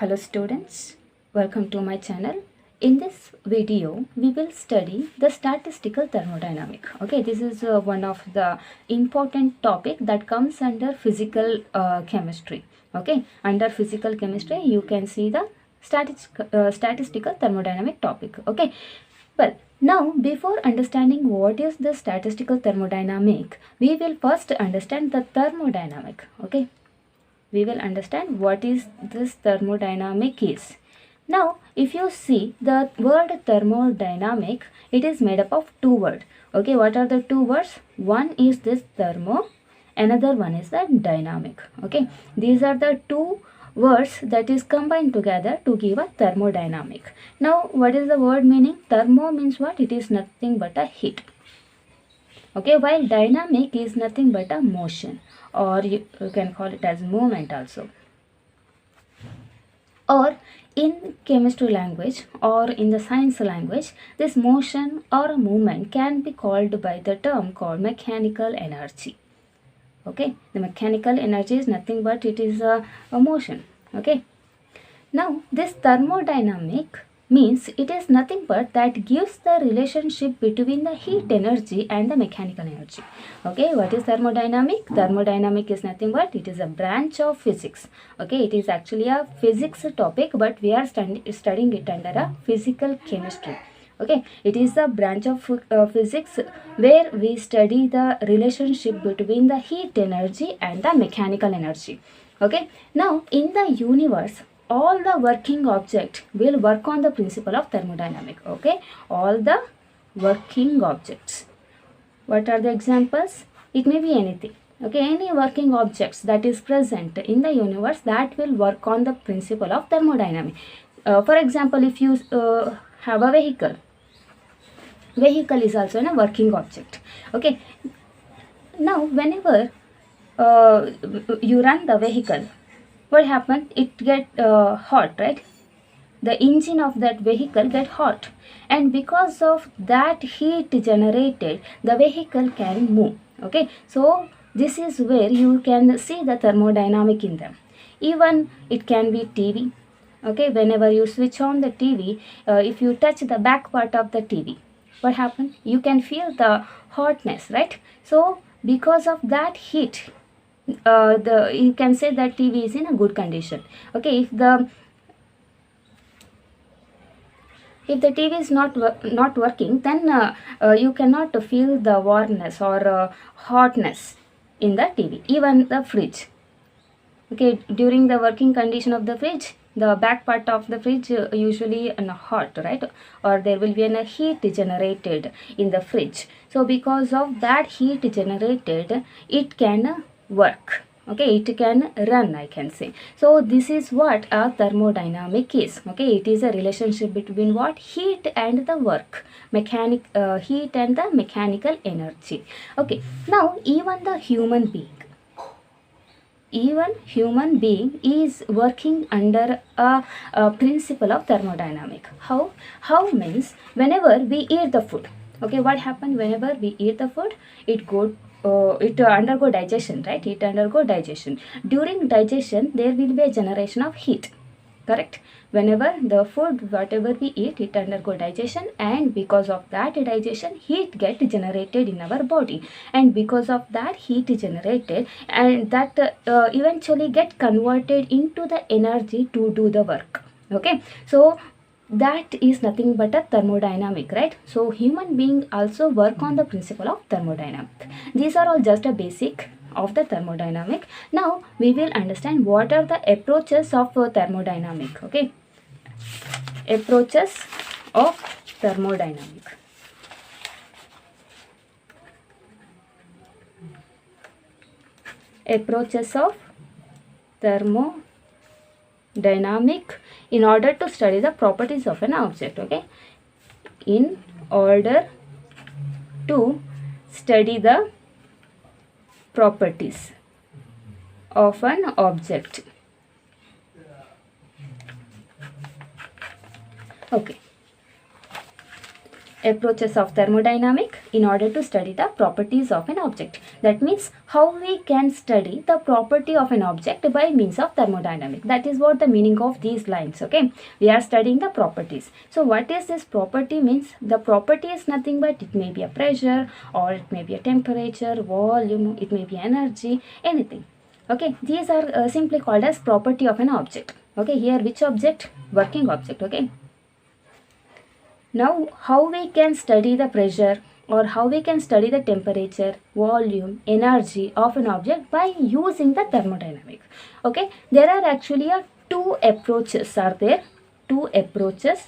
Hello students, welcome to my channel. In this video, we will study the statistical thermodynamic. Okay, this is one of the important topic that comes under physical chemistry. Okay, under physical chemistry, you can see the statistical thermodynamic topic. Okay, well, now before understanding what is the statistical thermodynamic, we will first understand the thermodynamic. Okay, we will understand what is this thermodynamic is. Now, if you see the word thermodynamic, it is made up of two words. Okay, what are the two words? One is this thermo, another one is the dynamic. Okay, these are the two words that is combined together to give a thermodynamic. Now, what is the word meaning? Thermo means what? It is nothing but a heat. Okay, while dynamic is nothing but a motion, or you can call it as movement also. Or in chemistry language or in the science language, this motion or movement can be called by the term called mechanical energy. Okay, the mechanical energy is nothing but it is a motion. Okay, now this thermodynamic means it is nothing but that gives the relationship between the heat energy and the mechanical energy. Okay, what is thermodynamic? Thermodynamic is nothing but it is a branch of physics. Okay, it is actually a physics topic, but we are studying it under a physical chemistry. Okay, it is a branch of physics where we study the relationship between the heat energy and the mechanical energy. Okay, now in the universe, all the working objects will work on the principle of thermodynamic. Okay, all the working objects. What are the examples? It may be anything. Okay, any working objects that is present in the universe that will work on the principle of thermodynamic. For example, if you have a vehicle is also a working object. Okay, now whenever you run the vehicle, what happens? It get hot, right? The engine of that vehicle get hot, and because of that heat generated, the vehicle can move. Okay, so this is where you can see the thermodynamic in them. Even it can be TV. Okay, whenever you switch on the TV, if you touch the back part of the TV, what happens? You can feel the hotness, right? So because of that heat, you can say that TV is in a good condition. Okay, if the TV is not working, then you cannot feel the warmness or hotness in the TV. Even the fridge. Okay, during the working condition of the fridge, the back part of the fridge usually hot, right? Or there will be a heat generated in the fridge. So because of that heat generated, it can work. Okay, it can run, I can say. So this is what a thermodynamic is. Okay, it is a relationship between what? Heat and the work. Heat and the mechanical energy. Okay, now even the human being is working under a principle of thermodynamic. How means whenever we eat the food. Okay, what happens whenever we eat the food? It undergo digestion, right? It undergo digestion. During digestion, there will be a generation of heat. Correct? Whenever the food, whatever we eat, it undergo digestion, and because of that digestion, heat get generated in our body, and because of that heat generated, and that eventually get converted into the energy to do the work. Okay, so that is nothing but a thermodynamic, right? So human being also work on the principle of thermodynamic. These are all just a basic of the thermodynamic. Now we will understand what are the approaches of thermodynamic. Okay, approaches of thermodynamic. Approaches of thermodynamic in order to study the properties of an object. Okay, in order to study the properties of an object. Okay, approaches of thermodynamic. in order to study the properties of an object. That means how we can study the property of an object by means of thermodynamics. That is what the meaning of these lines. Okay, we are studying the properties. So what is this property means? The property is nothing but it may be a pressure, or it may be a temperature, volume, it may be energy, anything. Okay, these are simply called as property of an object. Okay, here which object? Working object. Okay, now how we can study the pressure, or how we can study the temperature, volume, energy of an object by using the thermodynamics. Okay, there are actually two approaches are there. Two approaches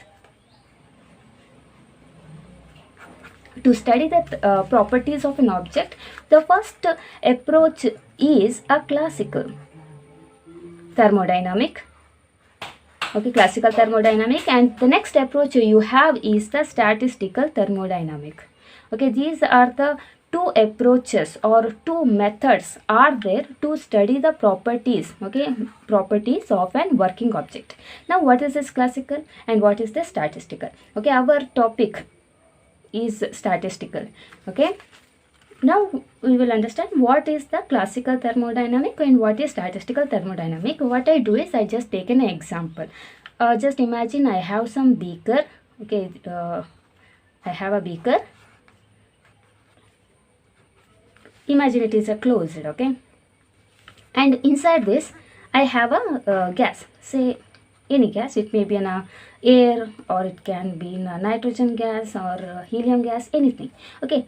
to study the properties of an object. The first approach is a classical thermodynamic. Okay, classical thermodynamic, and the next approach you have is the statistical thermodynamic. Okay, these are the two approaches or two methods are there to study the properties. Okay, properties of an working object. Now what is this classical and what is the statistical? Okay, our topic is statistical. Okay, now we will understand what is the classical thermodynamic and what is statistical thermodynamic. What I do is I just take an example. Just imagine I have some beaker. Okay, I have a beaker. Imagine it is a closed. Okay, and inside this I have a gas. Say any gas. It may be an air, or it can be a nitrogen gas, or helium gas, anything. Okay,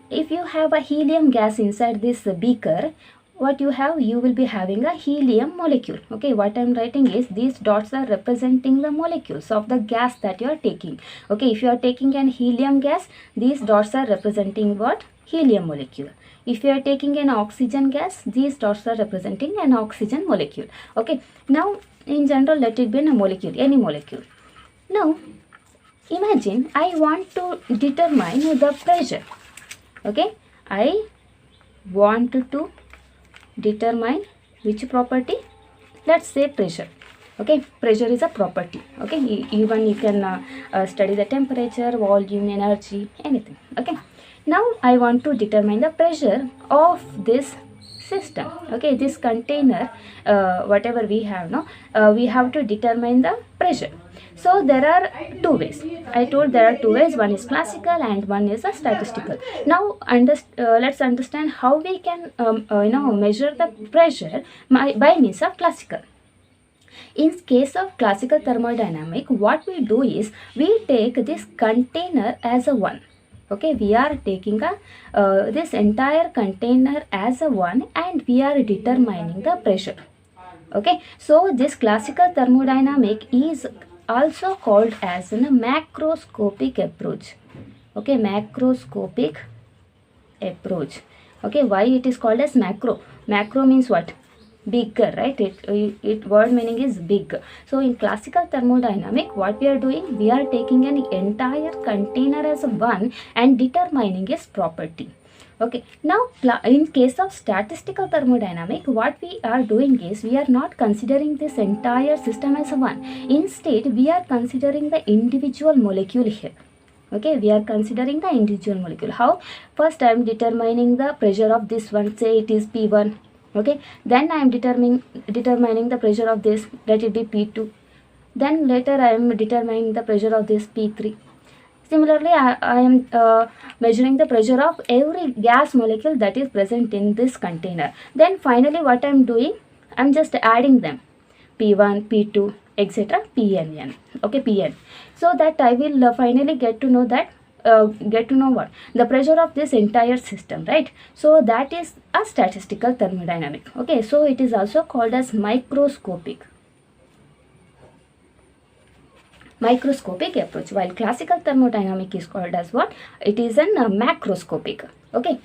if you have a helium gas inside this beaker, what you have? You will be having a helium molecule. Okay, what I am writing is these dots are representing the molecules of the gas that you are taking. Okay, if you are taking an helium gas, these dots are representing what? Helium molecule. If you are taking an oxygen gas, these dots are representing an oxygen molecule. Okay, now in general let it be a molecule, any molecule. Now imagine I want to determine the pressure. Okay, I want to determine which property? Let's say pressure. Okay, pressure is a property. Okay, even you can study the temperature, volume, energy, anything. Okay, now I want to determine the pressure of this system. Okay, this container, whatever we have now, we have to determine the pressure. So there are two ways. I told there are two ways. One is classical and one is a statistical. Now let's understand how we can measure the pressure by means of classical. In case of classical thermodynamic, what we do is we take this container as a one. Okay, we are taking this entire container as a one, and we are determining the pressure. Okay, so this classical thermodynamic is also called as a macroscopic approach. Okay, macroscopic approach. Okay, why it is called as macro? Macro means what? Bigger, right? It word meaning is big. So in classical thermodynamic, what we are doing? We are taking an entire container as a one and determining its property. Okay, now in case of statistical thermodynamic, what we are doing is we are not considering this entire system as a one. Instead, we are considering the individual molecule here. Okay, we are considering the individual molecule. How? First I am determining the pressure of this one. Say it is P1. Okay, then I am determining the pressure of this, let it be P2. Then later I am determining the pressure of this P3. Similarly, I am measuring the pressure of every gas molecule that is present in this container. Then finally what I am doing, I am just adding them, P1, P2, etc., Pn. Okay, Pn. So that I will finally get to know that what? The pressure of this entire system, right? So that is a statistical thermodynamic. Okay, so it is also called as microscopic approach, while classical thermodynamic is called as what? It is a macroscopic. Okay,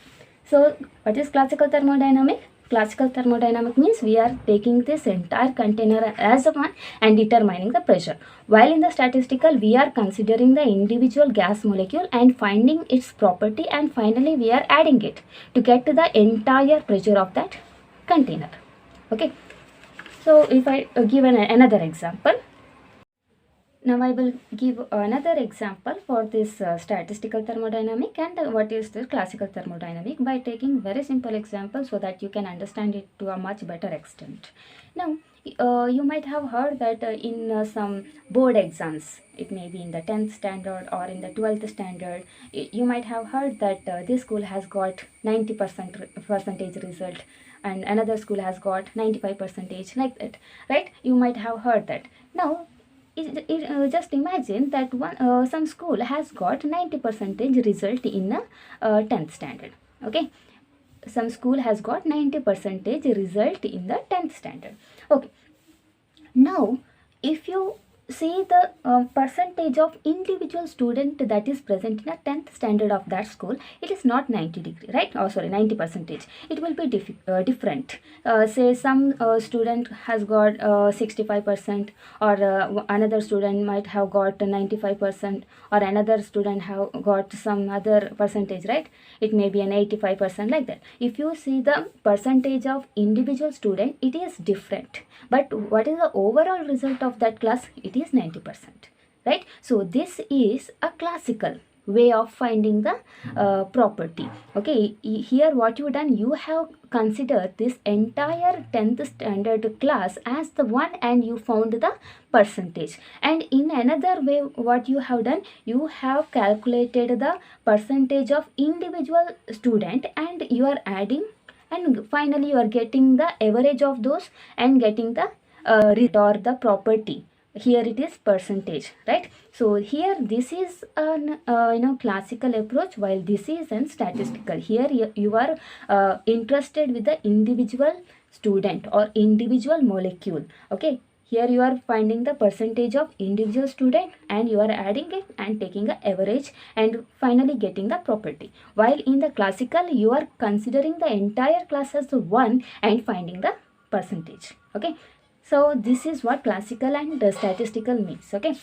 so what is classical thermodynamic? Classical thermodynamic means we are taking this entire container as a one and determining the pressure, while in the statistical we are considering the individual gas molecule and finding its property, and finally we are adding it to get to the entire pressure of that container. Okay, so if I give another example, Now I will give another example for this statistical thermodynamic and what is the classical thermodynamic by taking very simple example so that you can understand it to a much better extent. Now you might have heard that in some board exams, it may be in the 10th standard or in the 12th standard, you might have heard that this school has got 90% percentage result and another school has got 95 percentage, like that, right? You might have heard that. Now just imagine that some school has got 90 percentage result in a 10th standard. Okay, some school has got 90 percentage result in the 10th standard. Okay, now if you see the percentage of individual student that is present in a 10th standard of that school, it is not 90 degree, right? Oh sorry, 90 percentage. It will be different. Say some student has got 65%, or another student might have got 95%, or another student have got some other percentage, right? It may be an 85%, like that. If you see the percentage of individual student, it is different, but what is the overall result of that class? It is 90%, right? So this is a classical way of finding the property. Okay, here what you done, you have considered this entire 10th standard class as the one and you found the percentage. And in another way what you have done, you have calculated the percentage of individual student and you are adding, and finally you are getting the average of those and getting the or the property. Here it is percentage, right? So here this is an classical approach, while this is an statistical. Here you are interested with the individual student or individual molecule. Okay, here you are finding the percentage of individual student and you are adding it and taking the average and finally getting the property. While in the classical you are considering the entire class as one and finding the percentage. Okay, so this is what classical and statistical means. Okay,